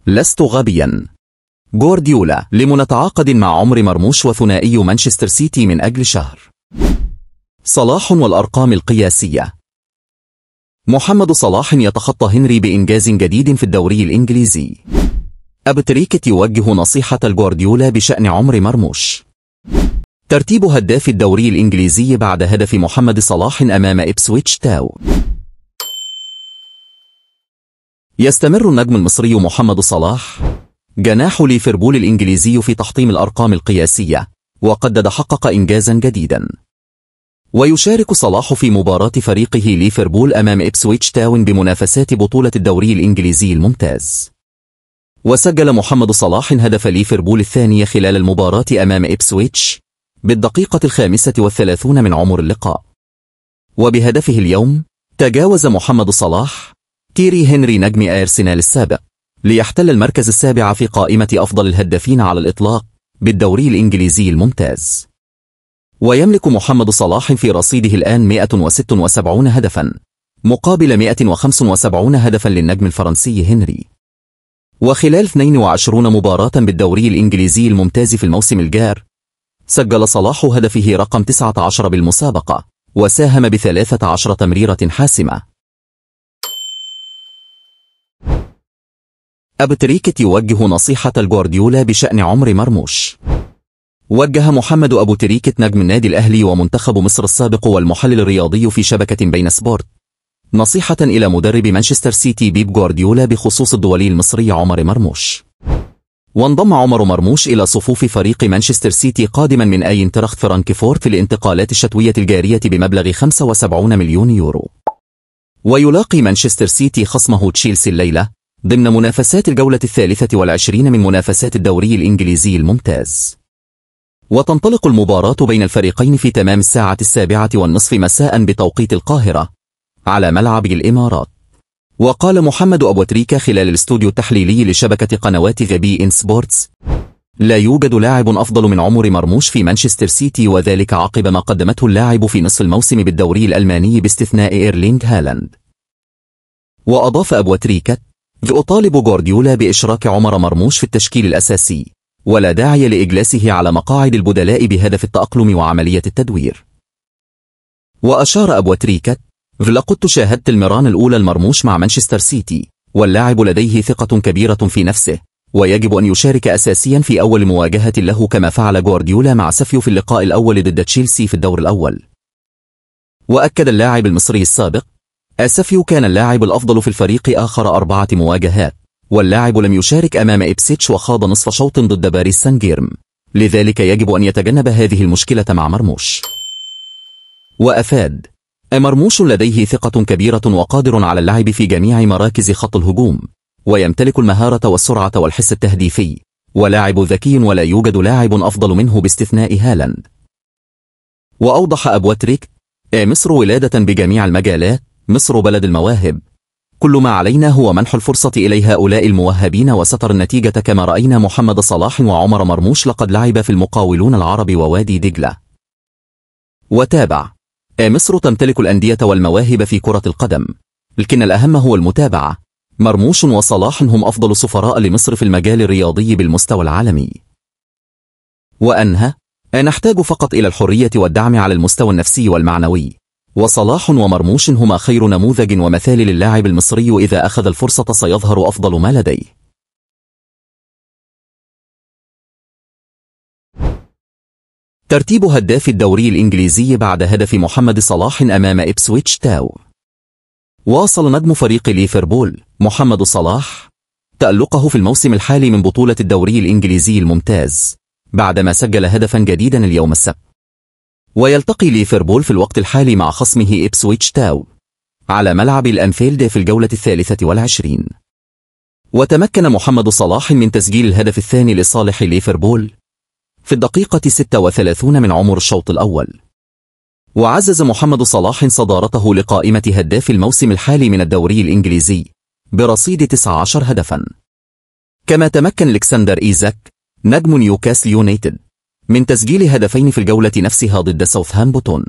لست غبيا. جوارديولا: لمنتعاقد مع عمر مرموش وثنائي مانشستر سيتي من أجل شهر. صلاح والأرقام القياسية. محمد صلاح يتخطى هنري بإنجاز جديد في الدوري الإنجليزي. أبو تريكة يوجه نصيحة الجوارديولا بشأن عمر مرموش. ترتيب هداف الدوري الإنجليزي بعد هدف محمد صلاح أمام إبسويتش تاون. يستمر النجم المصري محمد صلاح جناح ليفربول الإنجليزي في تحطيم الأرقام القياسية، وقد حقق إنجازا جديدا. ويشارك صلاح في مباراة فريقه ليفربول أمام إبسويتش تاون بمنافسات بطولة الدوري الإنجليزي الممتاز. وسجل محمد صلاح هدف ليفربول الثاني خلال المباراة أمام إبسويتش بالدقيقة 35 من عمر اللقاء. وبهدفه اليوم تجاوز محمد صلاح تيري هنري نجم أرسنال السابق ليحتل المركز السابع في قائمة أفضل الهدافين على الإطلاق بالدوري الإنجليزي الممتاز. ويملك محمد صلاح في رصيده الآن 176 هدفا مقابل 175 هدفا للنجم الفرنسي هنري. وخلال 22 مباراة بالدوري الإنجليزي الممتاز في الموسم الجار سجل صلاح هدفه رقم 19 بالمسابقة، وساهم ب13 تمريرة حاسمة. أبو تريكة يوجه نصيحة الجوارديولا بشأن عمر مرموش. وجه محمد أبو تريكة نجم النادي الأهلي ومنتخب مصر السابق والمحلل الرياضي في شبكة بين سبورت نصيحة إلى مدرب مانشستر سيتي بيب جوارديولا بخصوص الدولي المصري عمر مرموش. وانضم عمر مرموش إلى صفوف فريق مانشستر سيتي قادما من أينتراخت فرانكفورت في الانتقالات الشتوية الجارية بمبلغ 75 مليون يورو. ويلاقي مانشستر سيتي خصمه تشيلسي الليلة ضمن منافسات الجولة 23 من منافسات الدوري الإنجليزي الممتاز. وتنطلق المباراة بين الفريقين في تمام الساعة 7:30 مساء بتوقيت القاهرة على ملعب الإمارات. وقال محمد أبو تريكة خلال الاستوديو التحليلي لشبكة قنوات غبي إن سبورتس: لا يوجد لاعب أفضل من عمر مرموش في مانشستر سيتي، وذلك عقب ما قدمته اللاعب في نصف الموسم بالدوري الألماني باستثناء إيرلينغ هالاند. وأضاف أبو تريكة: يطالب جوارديولا بإشراك عمر مرموش في التشكيل الأساسي، ولا داعي لإجلاسه على مقاعد البدلاء بهدف التأقلم وعملية التدوير. وأشار أبو تريكة: لقد شاهدت المران الأولى المرموش مع مانشستر سيتي، واللاعب لديه ثقة كبيرة في نفسه، ويجب أن يشارك أساسيا في أول مواجهة له كما فعل جوارديولا مع سافيو في اللقاء الأول ضد تشيلسي في الدور الأول. وأكد اللاعب المصري السابق: سافيو كان اللاعب الأفضل في الفريق آخر 4 مواجهات، واللاعب لم يشارك أمام إبسيتش وخاض نصف شوط ضد باريس سان جيرم، لذلك يجب أن يتجنب هذه المشكلة مع مرموش. وأفاد: مرموش لديه ثقة كبيرة وقادر على اللعب في جميع مراكز خط الهجوم، ويمتلك المهارة والسرعة والحس التهديفي، ولاعب ذكي ولا يوجد لاعب أفضل منه باستثناء هالاند. وأوضح أبو تريكة: مصر ولادة بجميع المجالات، مصر بلد المواهب، كل ما علينا هو منح الفرصة إلى هؤلاء الموهبين وستر النتيجة كما رأينا محمد صلاح وعمر مرموش لقد لعب في المقاولون العرب ووادي دجلة. وتابع: مصر تمتلك الأندية والمواهب في كرة القدم، لكن الأهم هو المتابعة. مرموش وصلاح هم أفضل سفراء لمصر في المجال الرياضي بالمستوى العالمي. وأنهى: نحتاج فقط إلى الحرية والدعم على المستوى النفسي والمعنوي، وصلاح ومرموش هما خير نموذج ومثال للاعب المصري، إذا أخذ الفرصة سيظهر أفضل ما لديه. ترتيب هداف الدوري الإنجليزي بعد هدف محمد صلاح أمام إبسويتش تاون. واصل نجم فريق ليفربول محمد صلاح تألقه في الموسم الحالي من بطولة الدوري الإنجليزي الممتاز بعدما سجل هدفا جديدا اليوم السبت. ويلتقي ليفربول في الوقت الحالي مع خصمه إبسويتش تاون على ملعب الأنفيلد في الجولة 23. وتمكن محمد صلاح من تسجيل الهدف الثاني لصالح ليفربول في الدقيقة 36 من عمر الشوط الأول. وعزز محمد صلاح صدارته لقائمة هداف الموسم الحالي من الدوري الإنجليزي برصيد 19 هدفا. كما تمكن ألكسندر إيزاك نجم نيوكاسل يونايتد من تسجيل هدفين في الجولة نفسها ضد ساوثهامبتون،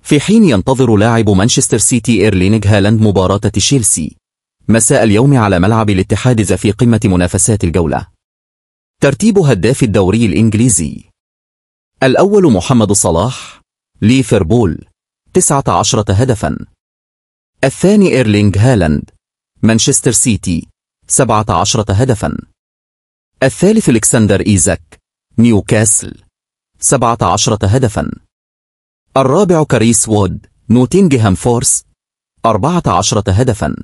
في حين ينتظر لاعب مانشستر سيتي إيرلينغ هالاند مباراة تشيلسي مساء اليوم على ملعب الاتحاد في قمة منافسات الجولة. ترتيب هداف الدوري الإنجليزي: الأول محمد صلاح، ليفربول، 19 هدفا. الثاني إيرلينغ هالاند، مانشستر سيتي، 17 هدفا. الثالث ألكسندر إيزاك، نيوكاسل، 17 هدفا. الرابع كريس وود، نوتنغهام فورست، 14 هدفا.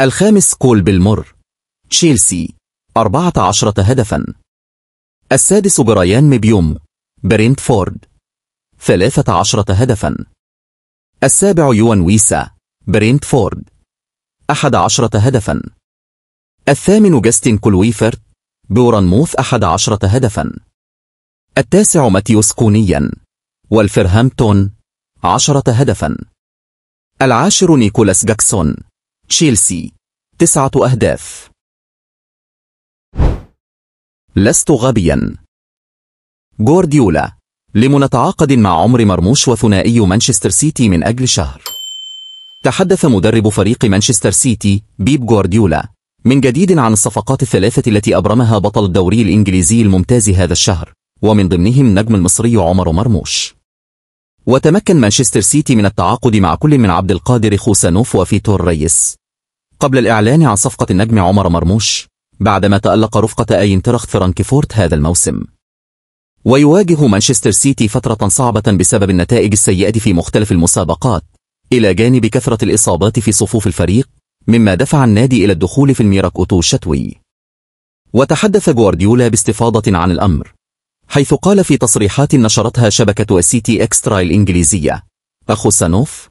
الخامس كول بيلمور، تشيلسي، 14 هدفا. السادس برايان مبيوم، برينتفورد، 13 هدفا. السابع يوان ويسا، برينتفورد، 11 هدفا. الثامن جاستن كلويفرت، بورنموث، 11 هدفا. التاسع ماتيوس كونيان، والفرهامبتون، 10 هدفا. العاشر نيكولاس جاكسون، تشيلسي، 9 أهداف. لست غبيا. جوارديولا: لم نتعاقد مع عمر مرموش وثنائي مانشستر سيتي من أجل شهر. تحدث مدرب فريق مانشستر سيتي بيب جوارديولا من جديد عن الصفقات الثلاثة التي أبرمها بطل الدوري الإنجليزي الممتاز هذا الشهر، ومن ضمنهم النجم المصري عمر مرموش. وتمكن مانشستر سيتي من التعاقد مع كل من عبد القادر خوسانوف وفيتور ريس قبل الإعلان عن صفقة النجم عمر مرموش بعدما تألق رفقة أينتراخت فرانكفورت هذا الموسم. ويواجه مانشستر سيتي فترة صعبة بسبب النتائج السيئة في مختلف المسابقات، إلى جانب كثرة الإصابات في صفوف الفريق، مما دفع النادي إلى الدخول في الميركاتو الشتوي. وتحدث جوارديولا باستفاضة عن الأمر، حيث قال في تصريحات نشرتها شبكة السيتي إكسترا الإنجليزية: خوسانوف.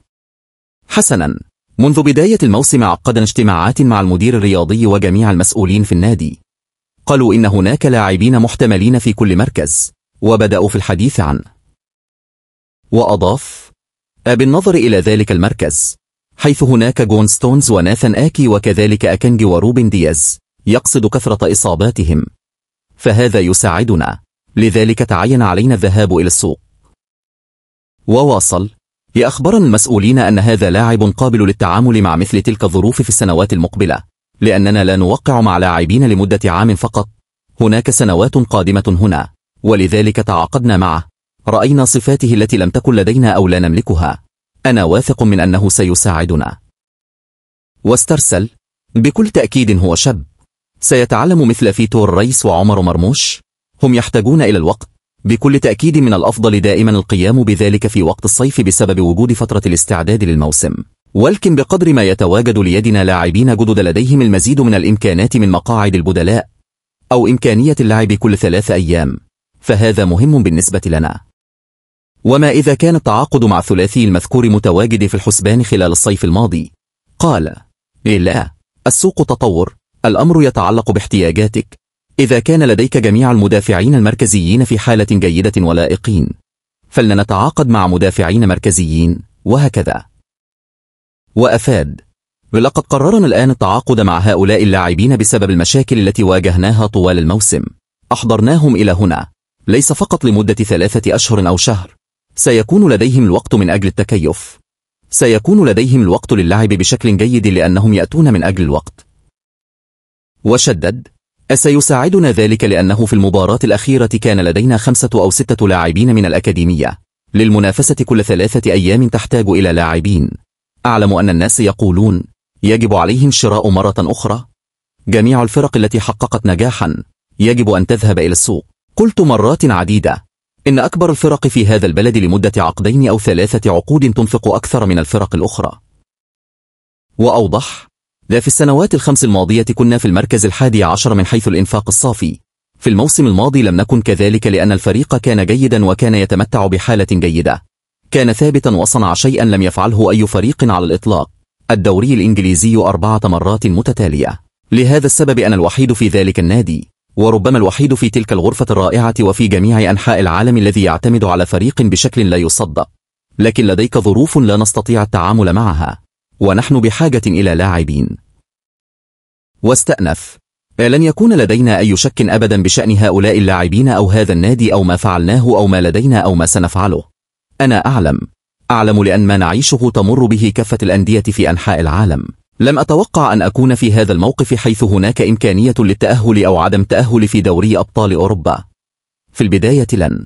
حسنا، منذ بداية الموسم عقدنا اجتماعات مع المدير الرياضي وجميع المسؤولين في النادي. قالوا إن هناك لاعبين محتملين في كل مركز، وبدأوا في الحديث عنه. وأضاف: بالنظر إلى ذلك المركز، حيث هناك جون ستونز وناثان آكي وكذلك أكانجي وروبن دياز، يقصد كثرة إصاباتهم، فهذا يساعدنا، لذلك تعين علينا الذهاب إلى السوق. وواصل: أخبرنا المسؤولين أن هذا لاعب قابل للتعامل مع مثل تلك الظروف في السنوات المقبلة، لأننا لا نوقع مع لاعبين لمدة عام فقط، هناك سنوات قادمة هنا، ولذلك تعاقدنا معه. رأينا صفاته التي لم تكن لدينا أو لا نملكها، أنا واثق من أنه سيساعدنا. واسترسل: بكل تأكيد هو شاب، سيتعلم مثل فيتور ريس وعمر مرموش، هم يحتاجون إلى الوقت. بكل تأكيد من الأفضل دائما القيام بذلك في وقت الصيف بسبب وجود فترة الاستعداد للموسم، ولكن بقدر ما يتواجد ليدنا لاعبين جدد لديهم المزيد من الإمكانات من مقاعد البدلاء أو إمكانية اللعب كل 3 أيام، فهذا مهم بالنسبة لنا. وما إذا كان التعاقد مع الثلاثي المذكور متواجد في الحسبان خلال الصيف الماضي؟ قال: لا، السوق تطور، الأمر يتعلق باحتياجاتك. إذا كان لديك جميع المدافعين المركزيين في حالة جيدة ولائقين، فلنتعاقد مع مدافعين مركزيين، وهكذا. وأفاد: لقد قررنا الآن التعاقد مع هؤلاء اللاعبين بسبب المشاكل التي واجهناها طوال الموسم. أحضرناهم إلى هنا ليس فقط لمدة 3 أشهر أو شهر، سيكون لديهم الوقت من أجل التكيف، سيكون لديهم الوقت للعب بشكل جيد لأنهم يأتون من أجل الوقت. وشدد: سيساعدنا ذلك لأنه في المباراة الأخيرة كان لدينا 5 أو 6 لاعبين من الأكاديمية. للمنافسة كل 3 أيام تحتاج إلى لاعبين. أعلم أن الناس يقولون يجب عليهم شراء مرة أخرى. جميع الفرق التي حققت نجاحا يجب أن تذهب إلى السوق. قلت مرات عديدة إن أكبر الفرق في هذا البلد لمدة 2 أو 3 عقود تنفق أكثر من الفرق الأخرى. وأوضح: لا، في السنوات ال5 الماضية كنا في المركز 11 من حيث الإنفاق الصافي. في الموسم الماضي لم نكن كذلك لأن الفريق كان جيدا وكان يتمتع بحالة جيدة، كان ثابتا وصنع شيئا لم يفعله أي فريق على الإطلاق، الدوري الإنجليزي 4 مرات متتالية. لهذا السبب أنا الوحيد في ذلك النادي، وربما الوحيد في تلك الغرفة الرائعة وفي جميع أنحاء العالم الذي يعتمد على فريق بشكل لا يصدق. لكن لديك ظروف لا نستطيع التعامل معها، ونحن بحاجة إلى لاعبين. واستأنف: لن يكون لدينا أي شك أبدا بشأن هؤلاء اللاعبين أو هذا النادي أو ما فعلناه أو ما لدينا أو ما سنفعله. أنا أعلم لأن ما نعيشه تمر به كافة الأندية في أنحاء العالم. لم أتوقع أن أكون في هذا الموقف حيث هناك إمكانية للتأهل أو عدم تأهل في دوري أبطال أوروبا. في البداية لن